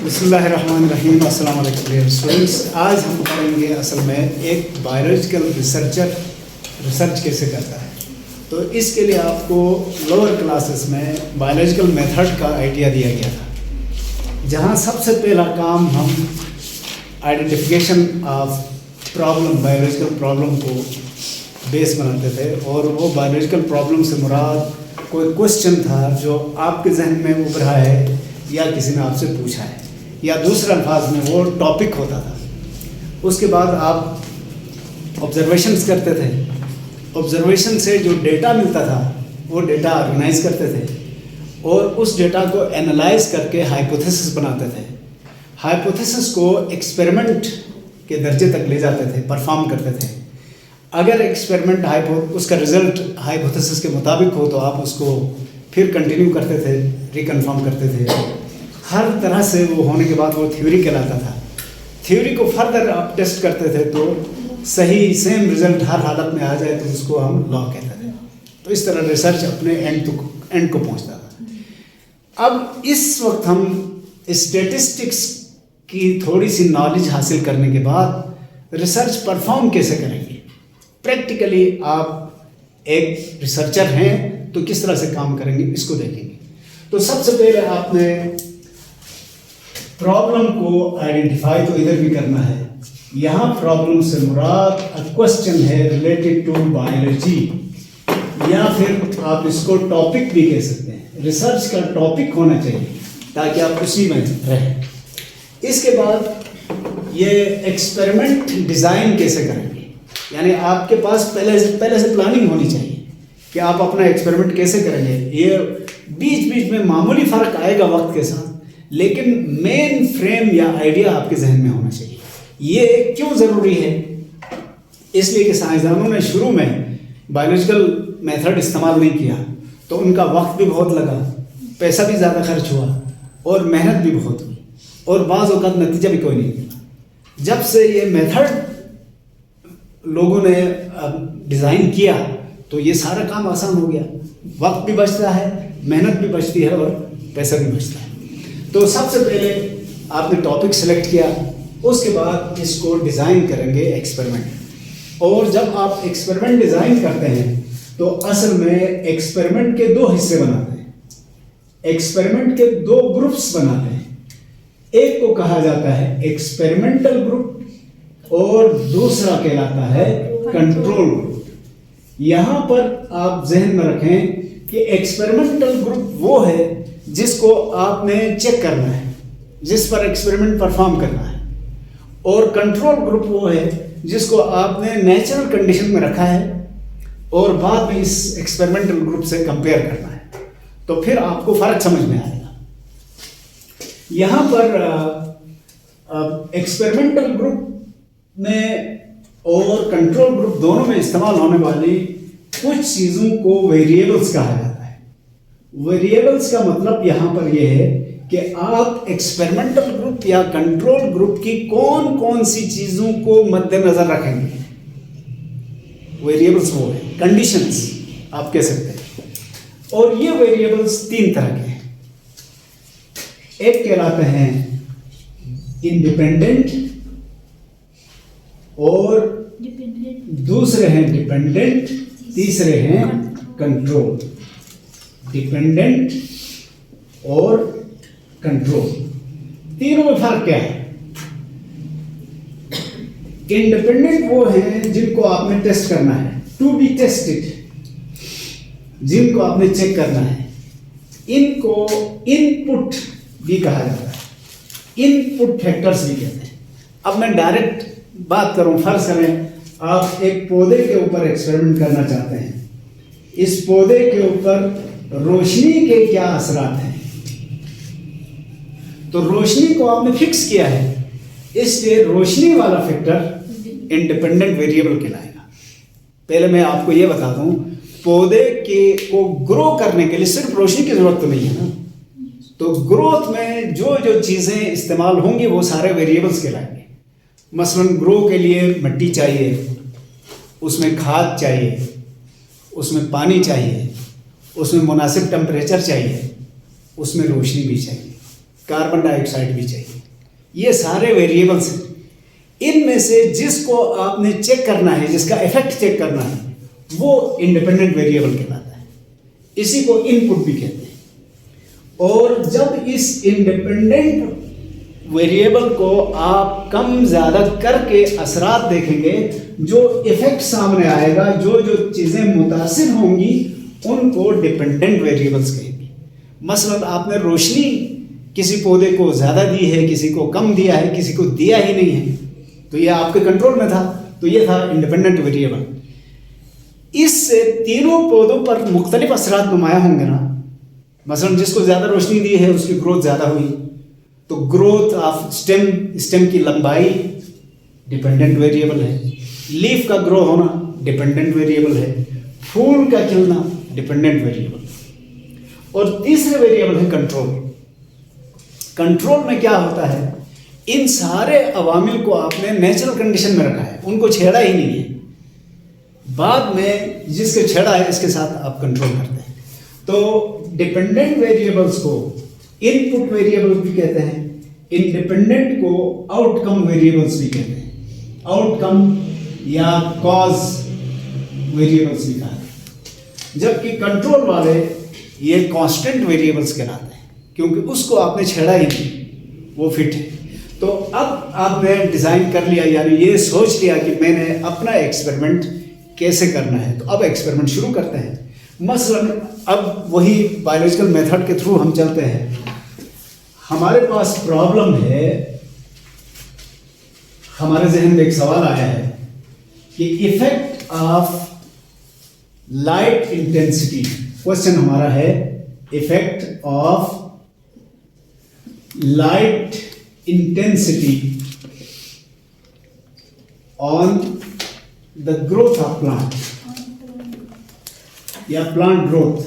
बिस्मिल्लाहिर्रहमानिर्रहीम। अस्सलाम वालेकुम डियर स्टूडेंट्स। आज हम पढ़ेंगे असल में एक बायोलॉजिकल रिसर्च कैसे करता है। तो इसके लिए आपको लोअर क्लासेस में बायोलॉजिकल मेथड का आइडिया दिया गया था, जहां सबसे पहला काम हम identification of problem, biological problem को बेस बनाते थे। और वो बायोलॉजिकल प्रॉब्लम से मुराद कोई क्वेश्चन था जो आपके जहन में उभरा है या किसी ने आपसे पूछा है, या दूसरे अल्फाज में वो टॉपिक होता था। उसके बाद आप ऑब्जर्वेशंस करते थे। ऑब्जर्वेशन से जो डेटा मिलता था वो डेटा ऑर्गेनाइज करते थे और उस डेटा को एनालाइज करके हाइपोथेसिस बनाते थे। हाइपोथेसिस को एक्सपेरिमेंट के दर्जे तक ले जाते थे, परफॉर्म करते थे। अगर एक्सपेरिमेंट उसका रिजल्ट हाइपोथेसिस के मुताबिक हो तो आप उसको फिर कंटिन्यू करते थे, रिकन्फर्म करते थे। हर तरह से वो होने के बाद वो थ्योरी कहलाता था। थ्योरी को फर्दर आप टेस्ट करते थे तो सही सेम रिजल्ट हर हालत में आ जाए तो उसको हम लॉ कहते थे। तो इस तरह रिसर्च अपने एंड को पहुंचता था। अब इस वक्त हम स्टेटिस्टिक्स की थोड़ी सी नॉलेज हासिल करने के बाद रिसर्च परफॉर्म कैसे करेंगे, प्रैक्टिकली आप एक रिसर्चर हैं तो किस तरह से काम करेंगे इसको देखेंगे। तो सबसे पहले आपने प्रॉब्लम को आइडेंटिफाई तो इधर भी करना है। यहाँ प्रॉब्लम से मुराद क्वेश्चन है रिलेटेड टू बायोलॉजी, या फिर आप इसको टॉपिक भी कह सकते हैं। रिसर्च का टॉपिक होना चाहिए ताकि आप उसी में रहें। इसके बाद ये एक्सपेरिमेंट डिज़ाइन कैसे करेंगे, यानी आपके पास पहले से प्लानिंग होनी चाहिए कि आप अपना एक्सपेरिमेंट कैसे करेंगे। ये बीच बीच में मामूली फ़र्क आएगा वक्त के साथ, लेकिन मेन फ्रेम या आइडिया आपके जहन में होना चाहिए। ये क्यों ज़रूरी है? इसलिए कि साइंसदानों ने शुरू में बायोलॉजिकल मेथड इस्तेमाल नहीं किया तो उनका वक्त भी बहुत लगा, पैसा भी ज़्यादा खर्च हुआ और मेहनत भी बहुत हुई, और बाज़ औक़ात नतीजा भी कोई नहीं मिला। जब से ये मेथड लोगों ने डिज़ाइन किया तो ये सारा काम आसान हो गया, वक्त भी बचता है, मेहनत भी बचती है और पैसा भी बचता है। तो सबसे पहले आपने टॉपिक सेलेक्ट किया, उसके बाद इसको डिज़ाइन करेंगे एक्सपेरिमेंट। और जब आप एक्सपेरिमेंट डिज़ाइन करते हैं तो असल में एक्सपेरिमेंट के दो हिस्से बनाते हैं, एक्सपेरिमेंट के दो ग्रुप्स बनाते हैं। एक को कहा जाता है एक्सपेरिमेंटल ग्रुप और दूसरा कहलाता है कंट्रोल ग्रुप। यहाँ पर आप जहन में रखें कि एक्सपेरिमेंटल ग्रुप वो है जिसको आपने चेक करना है, जिस पर एक्सपेरिमेंट परफॉर्म करना है, और कंट्रोल ग्रुप वो है जिसको आपने नेचुरल कंडीशन में रखा है और बाद में इस एक्सपेरिमेंटल ग्रुप से कंपेयर करना है। तो फिर आपको फर्क समझ में आएगा। यहाँ पर एक्सपेरिमेंटल ग्रुप में और कंट्रोल ग्रुप दोनों में इस्तेमाल होने वाली कुछ चीज़ों को वेरिएबल्स कहा जाता है। वेरिएबल्स का मतलब यहाँ पर यह है कि आप एक्सपेरिमेंटल ग्रुप या कंट्रोल ग्रुप की कौन कौन सी चीज़ों को मद्देनजर रखेंगे। वेरिएबल्स वो है, कंडीशंस आप कह सकते हैं। और ये वेरिएबल्स तीन तरह के हैं। एक कहलाते हैं इंडिपेंडेंट और दूसरे हैं डिपेंडेंट, तीसरे हैं कंट्रोल। डिपेंडेंट और कंट्रोल, तीनों में फर्क क्या है? इंडिपेंडेंट वो हैं जिनको आपने टेस्ट करना है, टू बी टेस्टेड, जिनको आपने चेक करना है। इनको इनपुट भी कहा जाता है, इनपुट फैक्टर्स भी कहते हैं। अब मैं डायरेक्ट बात करूं, फर्ज करें आप एक पौधे के ऊपर एक्सपेरिमेंट करना चाहते हैं। इस पौधे के ऊपर रोशनी के क्या असरात हैं, तो रोशनी को आपने फिक्स किया है, इसलिए रोशनी वाला फैक्टर इंडिपेंडेंट वेरिएबल कहलाएगा। पहले मैं आपको यह बता दूं, पौधे को ग्रो करने के लिए सिर्फ रोशनी की जरूरत तो नहीं है ना, तो ग्रोथ में जो जो चीजें इस्तेमाल होंगी वो सारे वेरिएबल्स कहलाएंगे। मसलन ग्रो के लिए मिट्टी चाहिए, उसमें खाद चाहिए, उसमें पानी चाहिए, उसमें मुनासिब टेम्परेचर चाहिए, उसमें रोशनी भी चाहिए। कार्बन डाइऑक्साइड भी चाहिए। ये सारे वेरिएबल्स हैं। इनमें से जिसको आपने चेक करना है, जिसका इफेक्ट चेक करना है, वो इंडिपेंडेंट वेरिएबल कहलाता है। इसी को इनपुट भी कहते हैं। और जब इस इंडिपेंडेंट वेरिएबल को आप कम ज़्यादा करके असरात देखेंगे, जो इफेक्ट सामने आएगा, जो जो चीज़ें मुतासिर होंगी, उनको डिपेंडेंट वेरिएबल्स कहेंगे। मसलन आपने रोशनी किसी पौधे को ज़्यादा दी है, किसी को कम दिया है, किसी को दिया ही नहीं है, तो ये आपके कंट्रोल में था, तो ये था इंडिपेंडेंट वेरिएबल। इससे तीनों पौधों पर मुख्तलिफ असरात नुमायां होंगे ना। मसलन जिसको ज़्यादा रोशनी दी है उसकी ग्रोथ ज़्यादा हुई, तो ग्रोथ ऑफ स्टेम की लंबाई डिपेंडेंट वेरिएबल है। लीफ का ग्रो होना डिपेंडेंट वेरिएबल है। फूल का खिलना डिपेंडेंट वेरिएबल। और तीसरे वेरिएबल है कंट्रोल। कंट्रोल में क्या होता है, इन सारे अवामिल को आपने नेचुरल कंडीशन में रखा है, उनको छेड़ा ही नहीं है। बाद में जिसके छेड़ा है इसके साथ आप कंट्रोल करते हैं। तो डिपेंडेंट वेरिएबल्स को इनपुट वेरिएबल्स भी कहते हैं, इंडिपेंडेंट को आउटकम वेरिएबल्स भी कहते हैं। आउटकम या कॉज वेरिएबल्स भी कहते हैं। जबकि कंट्रोल वाले ये कांस्टेंट वेरिएबल्स कहलाते हैं, क्योंकि उसको आपने छेड़ा ही नहीं, वो फिट है। तो अब आपने डिज़ाइन कर लिया, यानी ये सोच लिया कि मैंने अपना एक्सपेरिमेंट कैसे करना है, तो अब एक्सपेरिमेंट शुरू करते हैं। मसलन अब वही बायोलॉजिकल मेथड के थ्रू हम चलते हैं। हमारे पास प्रॉब्लम है, हमारे जहन में एक सवाल आया है कि effect of light intensity. Question हमारा है effect of light intensity on the growth of plant या प्लांट ग्रोथ।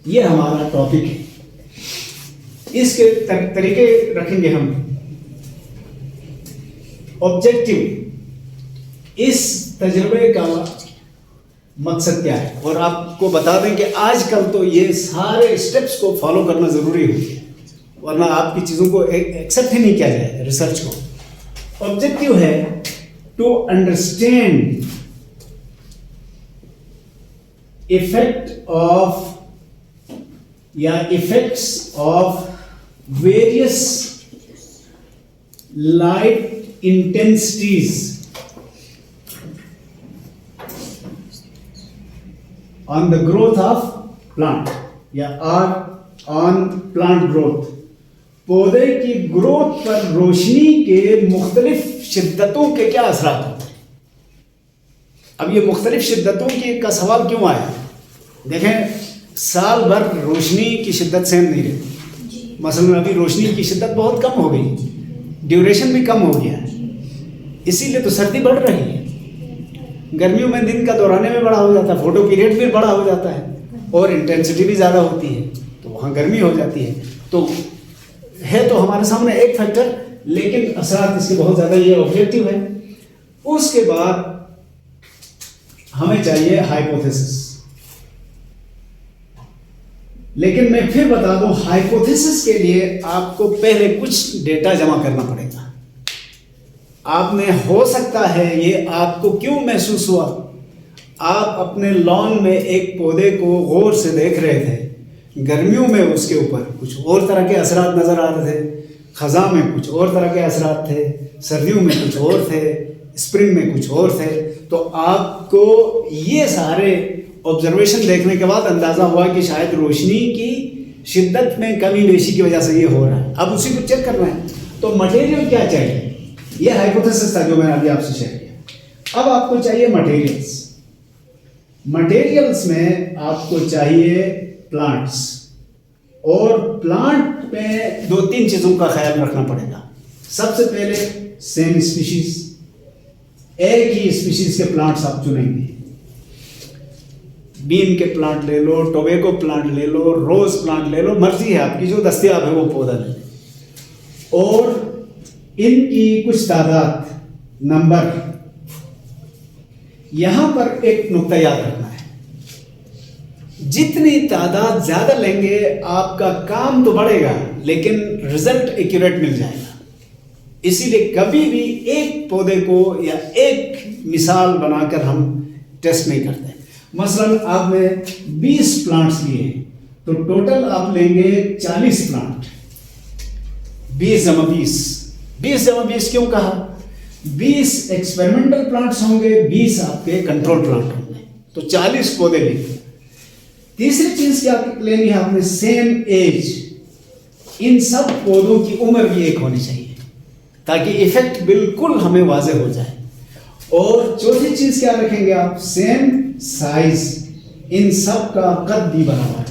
ये हमारा टॉपिक है। इसके तरीके रखेंगे हम। ऑब्जेक्टिव, इस तजुर्बे का मकसद क्या है, और आपको बता दें कि आजकल तो ये सारे स्टेप्स को फॉलो करना ज़रूरी हो गया, वरना आपकी चीज़ों को एक्सेप्ट ही नहीं किया जाए रिसर्च को। ऑब्जेक्टिव है टू अंडरस्टैंड इफेक्ट ऑफ या effects of various light intensities on the growth of plant या ऑन प्लांट ग्रोथ। पौधे की ग्रोथ पर रोशनी के मुख्तलिफ शिद्दतों के क्या असरात होते हैं। अब ये मुख्तलिफ शिद्दतों का सवाल क्यों आया, देखें साल भर रोशनी की शिद्दत सेम नहीं रहती। मसलन अभी रोशनी की शिद्दत बहुत कम हो गई, ड्यूरेशन भी कम हो गया है, इसीलिए तो सर्दी बढ़ रही है। गर्मियों में दिन का दौराने में बड़ा हो जाता है, फोटो पीरियड भी बड़ा हो जाता है, और इंटेंसिटी भी ज़्यादा होती है, तो वहाँ गर्मी हो जाती है। तो है तो हमारे सामने एक फैक्टर, लेकिन असरात इसके बहुत ज़्यादा, ये ऑब्जेक्टिव है। उसके बाद हमें चाहिए हाइपोथेसिस। लेकिन मैं फिर बता दूं, हाइपोथेसिस के लिए आपको पहले कुछ डेटा जमा करना पड़ेगा। आपने, हो सकता है ये आपको क्यों महसूस हुआ, आप अपने लॉन में एक पौधे को गौर से देख रहे थे, गर्मियों में उसके ऊपर कुछ और तरह के असरात नज़र आ रहे थे, ख़ज़ां में कुछ और तरह के असरात थे, सर्दियों में कुछ और थे, स्प्रिंग में कुछ और थे। तो आपको ये सारे ऑब्जर्वेशन देखने के बाद अंदाज़ा हुआ कि शायद रोशनी की शिद्दत में कमी बेशी की वजह से ये हो रहा है। अब उसी को चेक करना है, तो मटेरियल क्या चाहिए, ये हाइपोथेसिस था जो मैंने अभी आपसे शेयर किया। अब आपको चाहिए मटेरियल्स। मटेरियल्स में आपको चाहिए प्लांट्स, और प्लांट में दो तीन चीज़ों का ख्याल रखना पड़ेगा। सबसे पहले सेम स्पीशीज, एक ही स्पीशीज के प्लांट्स आप चुनेंगे। बीन के प्लांट ले लो, टोबैको प्लांट ले लो, रोज प्लांट ले लो, मर्जी है आपकी, जो दस्तयाब है वो पौधा ले लो। और इनकी कुछ तादाद, नंबर। यहां पर एक नुक्ता याद रखना है, जितनी तादाद ज़्यादा लेंगे आपका काम तो बढ़ेगा लेकिन रिजल्ट एक्यूरेट मिल जाएगा। इसीलिए कभी भी एक पौधे को या एक मिसाल बनाकर हम टेस्ट नहीं करते। मसलन आपने 20 प्लांट्स लिए तो टोटल आप लेंगे 40 प्लांट। 20 जमा 20 क्यों कहा? 20 एक्सपेरिमेंटल प्लांट्स होंगे, 20 आपके कंट्रोल प्लांट होंगे, तो 40 पौधे लेंगे। तीसरी चीज क्या लेनी है आपने? Same as. इन सब पौधों की उम्र भी एक होनी चाहिए ताकि इफेक्ट बिल्कुल हमें वाज़ेह हो जाए। और चौथी चीज क्या रखेंगे आप? Same size. इन सब का कद भी बराबर,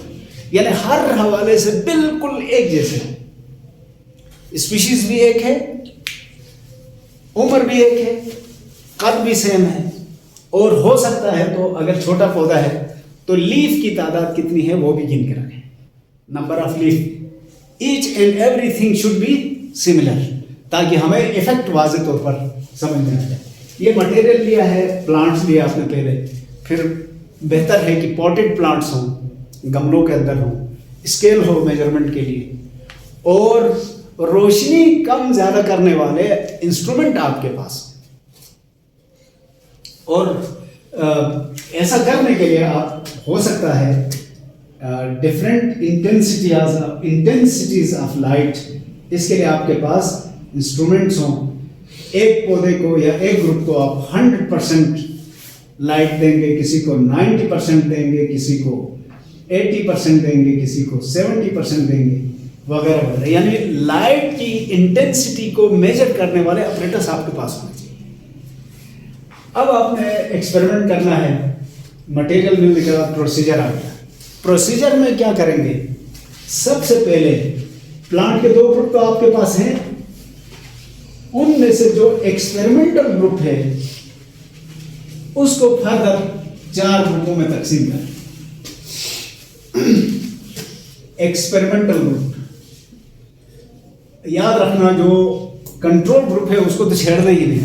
यानी हर हवाले से बिल्कुल एक जैसे है। स्पीशीज भी एक है, उम्र भी एक है, कद भी सेम है। और हो सकता है तो अगर छोटा पौधा है तो लीफ की तादाद कितनी है वो भी गिन के रखें। Number of leaf, each and everything should be similar ताकि हमें इफेक्ट वाज़ेह तौर पर समझ में आ जाए। ये मटेरियल लिया है, प्लांट्स लिया आपने पहले, फिर बेहतर है कि पॉटेड प्लांट्स हों, गमलों के अंदर हों, स्केल हो मेजरमेंट के लिए, और रोशनी कम ज़्यादा करने वाले इंस्ट्रूमेंट आपके पास। और ऐसा करने के लिए आप हो सकता है डिफरेंट इंटेंसिटीज ऑफ लाइट, इसके लिए आपके पास इंस्ट्रूमेंट्स हों। एक पौधे को या एक ग्रुप को आप 100% लाइट देंगे, किसी को 90% देंगे, किसी को 80% देंगे, किसी को 70% देंगे, वगैरह वगैरह। यानी लाइट की इंटेंसिटी को मेजर करने वाले ऑपरेटर्स आपके पास होने चाहिए। अब आपने एक्सपेरिमेंट करना है, मटेरियल मिलने के बाद प्रोसीजर आ गया। प्रोसीजर में क्या करेंगे? सबसे पहले प्लांट के 2 ग्रुप तो आपके पास हैं, उनमें से जो एक्सपेरिमेंटल ग्रुप है उसको फर्दर 4 ग्रुपों में तकसीम करें। एक्सपेरिमेंटल ग्रुप, याद रखना जो कंट्रोल ग्रुप है उसको तो छेड़ना ही नहीं।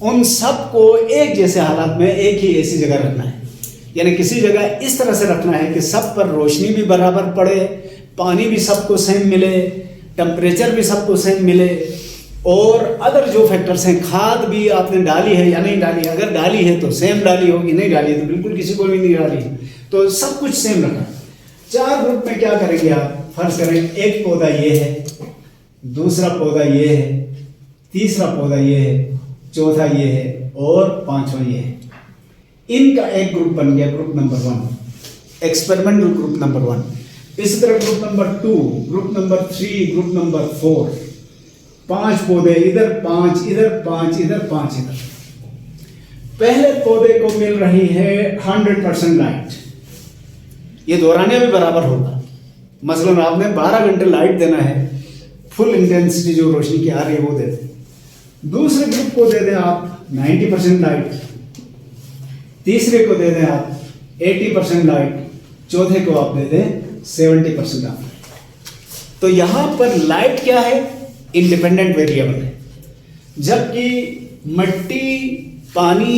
उन सबको एक जैसे हालात में एक ही ऐसी जगह रखना है, यानी किसी जगह इस तरह से रखना है कि सब पर रोशनी भी बराबर पड़े, पानी भी सबको सेम मिले, टेम्परेचर भी सबको सेम मिले, और अदर जो फैक्टर्स हैं, खाद भी आपने डाली है या नहीं डाली, अगर डाली है तो सेम डाली होगी, नहीं डाली है तो बिल्कुल किसी को भी नहीं डाली, तो सब कुछ सेम रखना। 4 ग्रुप में क्या करेंगे आप? फर्ज करें एक पौधा ये है, दूसरा पौधा ये है, तीसरा पौधा ये है, चौथा ये है और 5वां ये है। इनका एक ग्रुप बन गया, group number 1, experimental group number 1। इसी तरह group number 2, group number 3, group number 4। 5 पौधे इधर, 5 इधर, 5 इधर, 5 इधर। पहले पौधे को मिल रही है 100% लाइट, ये दोहराने में बराबर होगा। मसलन आपने 12 घंटे लाइट देना है, फुल इंटेंसिटी जो रोशनी की आ रही है वो दे दें। दूसरे ग्रुप को दे दें आप 90% लाइट, तीसरे को दे दें आप 80% लाइट, चौथे को आप दे दें 70% लाइट। तो यहां पर लाइट क्या है? इंडिपेंडेंट वेरिएबल है, जबकि मिट्टी, पानी,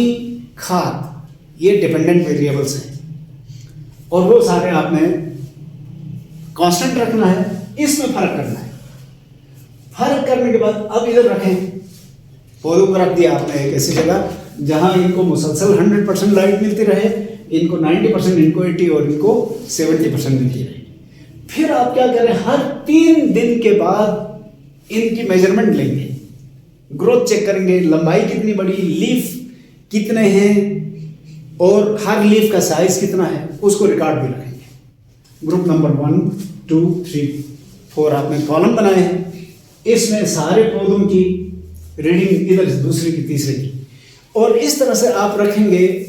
खाद ये डिपेंडेंट वेरिएबल्स हैं, और वो सारे आपने कांस्टेंट रखना है। इसमें फर्क करना है। फर्क करने के बाद अब इधर रखें, पौधों को रख दिया आपने एक ऐसी जगह जहां इनको मुसलसल 100% लाइट मिलती रहे, इनको 90%, इनको 80 और इनको 70% मिलती रहे। फिर आप क्या करें? हर 3 दिन के बाद इनकी मेजरमेंट लेंगे, ग्रोथ चेक करेंगे, लंबाई कितनी बड़ी, लीफ कितने हैं और हर लीफ का साइज कितना है, उसको रिकॉर्ड भी रखेंगे। ग्रुप नंबर 1, 2, 3, 4 आपने कॉलम बनाए हैं, इसमें सारे पौधों की रीडिंग इधर से दूसरे की, तीसरे की, और इस तरह से आप रखेंगे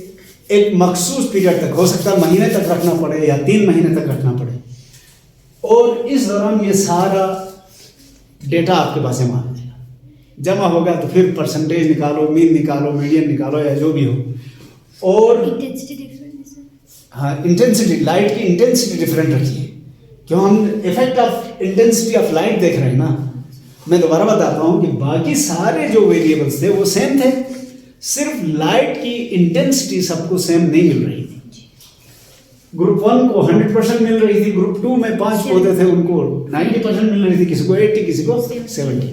एक मखसूस पीरियड तक। हो सकता है महीने तक रखना पड़े या 3 महीने तक रखना पड़े, और इस दौरान ये सारा डेटा आपके पास जमा हो जाएगा। जमा होगा तो फिर परसेंटेज निकालो, मीन निकालो, मीडियन निकालो, या जो भी हो। और हाँ, इंटेंसिटी, लाइट की इंटेंसिटी डिफरेंट रखिए, क्यों? हम effect of intensity of light देख रहे हैं ना। मैं दोबारा बताता हूँ कि बाकी सारे जो वेरिएबल्स थे वो सेम थे, सिर्फ लाइट की इंटेंसिटी सबको सेम नहीं मिल रही थी। ग्रुप 1 को 100% मिल रही थी, ग्रुप 2 में 5 पौधे थे उनको 90% मिल रही थी, किसी को 80, किसी को 70।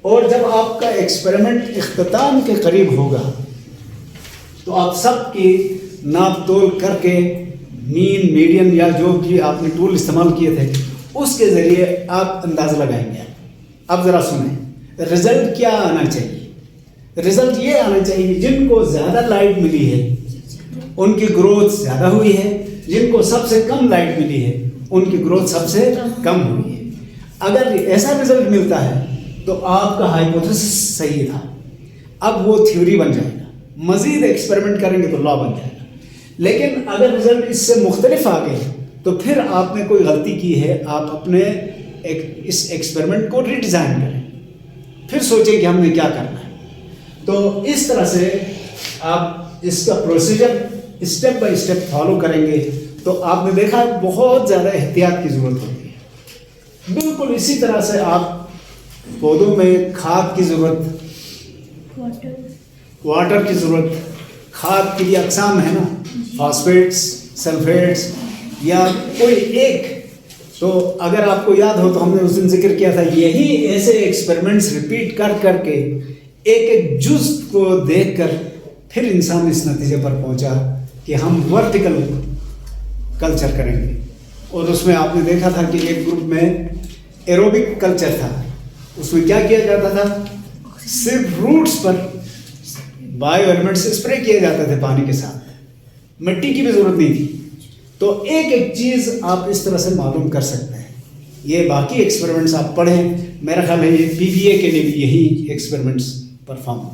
और जब आपका एक्सपेरिमेंट इख्तिताम के करीब होगा तो आप सबकी नाप तोल करके मीन, मीडियन या जो भी आपने टूल इस्तेमाल किए थे उसके ज़रिए आप अंदाज़ लगाएंगे। अब ज़रा सुने, रिज़ल्ट क्या आना चाहिए? रिज़ल्ट ये आना चाहिए जिनको ज़्यादा लाइट मिली है उनकी ग्रोथ ज़्यादा हुई है, जिनको सबसे कम लाइट मिली है उनकी ग्रोथ सबसे कम हुई है। अगर ऐसा रिज़ल्ट मिलता है तो आपका हाइपोथेसिस सही था, अब वो थ्योरी बन जाएगा, मज़ीद एक्सपेरिमेंट करेंगे तो लॉ बन जाएगा। लेकिन अगर रिज़ल्ट इससे मुख्तलिफ आ गए तो फिर आपने कोई गलती की है, आप अपने इस एक्सपेरिमेंट को रीडिज़ाइन करें, फिर सोचें कि हमने क्या करना है। तो इस तरह से आप इसका procedure step by step follow करेंगे तो आपने देखा बहुत ज़्यादा एहतियात की ज़रूरत होती है। बिल्कुल इसी तरह से आप पौधों में खाद की ज़रूरत, वाटर की ज़रूरत, खाद की अक़साम है ना, फॉस्फेट्स, सल्फेट्स या कोई एक। तो अगर आपको याद हो तो हमने उस दिन जिक्र किया था, यही ऐसे एक्सपेरिमेंट्स रिपीट कर करके एक एक जुज़ को देखकर फिर इंसान इस नतीजे पर पहुंचा कि हम वर्टिकल कल्चर करेंगे। और उसमें आपने देखा था कि एक ग्रुप में एरोबिक कल्चर था, उसमें क्या किया जाता था, सिर्फ रूट्स पर बायो एलिमेंट्स स्प्रे किए जाते थे पानी के साथ, मिट्टी की भी ज़रूरत नहीं थी। तो एक एक चीज़ आप इस तरह से मालूम कर सकते हैं। ये बाकी एक्सपेरिमेंट्स आप पढ़ें, मेरा ख्याल है ये PBA के लिए भी यही एक्सपेरिमेंट्स परफॉर्म।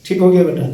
ठीक हो गया बेटा?